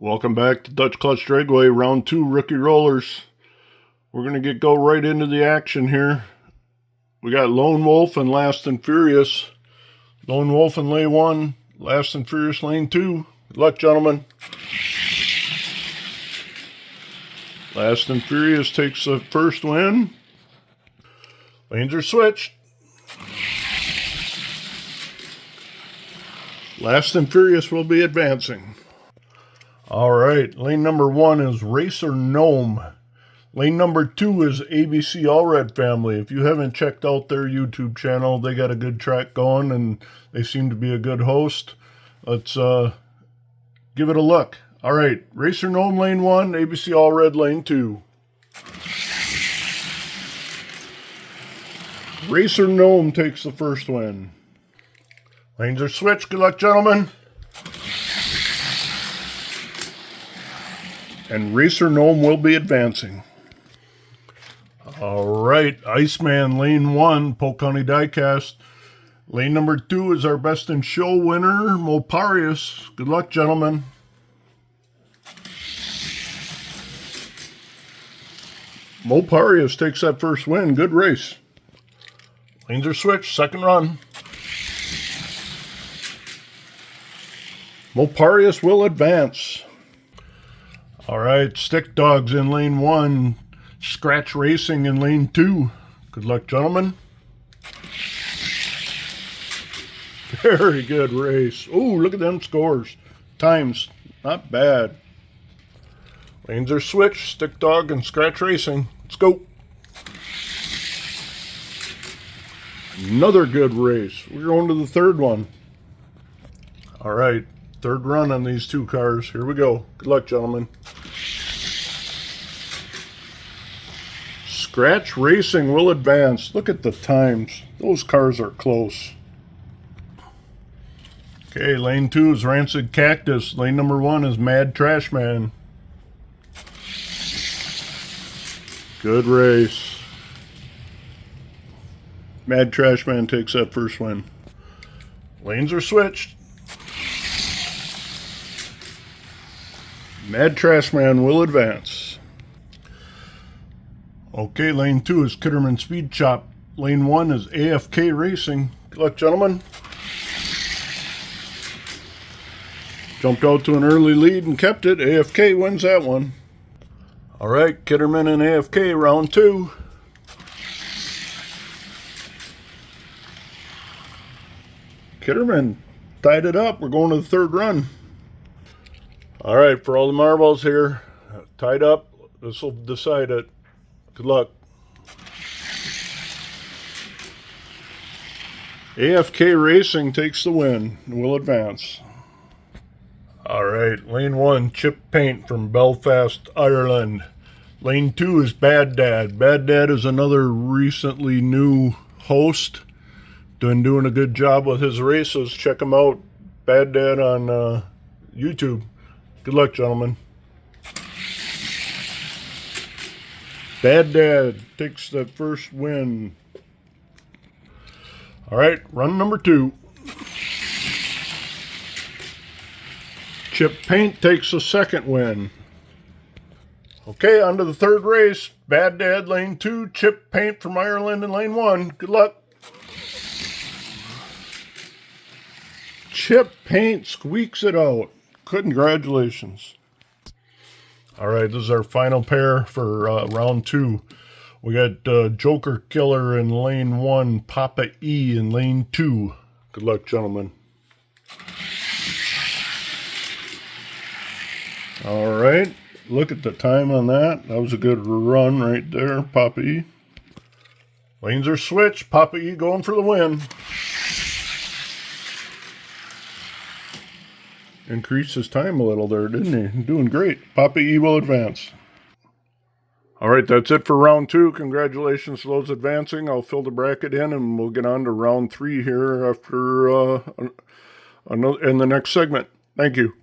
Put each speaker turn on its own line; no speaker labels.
Welcome back to Dutch Clutch Dragway, round 2 rookie rollers. We're going to go right into the action here. We got Lone Wolf and Last and Furious. Lone Wolf in lane 1, Last and Furious lane 2. Good luck, gentlemen. Last and Furious takes the first win. Lanes are switched. Last and Furious will be advancing. All right, lane number 1 is Racer Gnome. Lane number 2 is ABC Allred Family. If you haven't checked out their YouTube channel, they got a good track going and they seem to be a good host. Let's give it a look. All right, Racer Gnome lane 1, ABC Allred lane 2. Racer Gnome takes the first win. Lanes are switched. Good luck, gentlemen. And Racer Gnome will be advancing. All right, Iceman lane 1, Polk County Diecast. Lane number 2 is our Best in Show winner, Moparius. Good luck, gentlemen. Moparius takes that first win. Good race. Lanes are switched. Second run. Moparius will advance. All right, Stick Dogs in lane 1, Scratch Racing in lane 2. Good luck, gentlemen. Very good race. Oh, look at them scores. Times, not bad. Lanes are switched, Stick Dog and Scratch Racing. Let's go. Another good race. We're going to the third one. All right, third run on these two cars. Here we go. Good luck, gentlemen. Scratch Racing will advance. Look at the times. Those cars are close. Okay, lane 2 is Rancid Cactus. Lane number 1 is Mad Trash Man. Good race. Mad Trash Man takes that first win. Lanes are switched. Mad Trash Man will advance. Okay, lane 2 is Kitterman Speed Chop. Lane 1 is AFK Racing. Good luck, gentlemen. Jumped out to an early lead and kept it. AFK wins that one. All right, Kitterman and AFK, round 2. Kitterman tied it up. We're going to the third run. All right, for all the marbles here, tied up. This will decide it. Good luck. AFK Racing takes the win and will advance. All right, lane 1, Chip Paint from Belfast, Ireland. Lane 2 is Bad Dad. Bad Dad is another recently new host. Doing a good job with his races. Check him out. Bad Dad on YouTube. Good luck, gentlemen. Bad Dad takes the first win. All right, run number 2. Chip Paint takes the second win. Okay, on to the third race. Bad Dad, lane 2. Chip Paint from Ireland in lane 1. Good luck. Chip Paint squeaks it out. Congratulations. All right, this is our final pair for round 2. We got Joker Killer in lane 1, Papa E in lane 2. Good luck, gentlemen. All right, look at the time on that. That was a good run right there, Papa E. Lanes are switched. Papa E going for the win. Increased his time a little there, didn't he? Doing great. Papa E will advance. All right, that's it for round 2. Congratulations to those advancing. I'll fill the bracket in, and we'll get on to round 3 here after in the next segment. Thank you.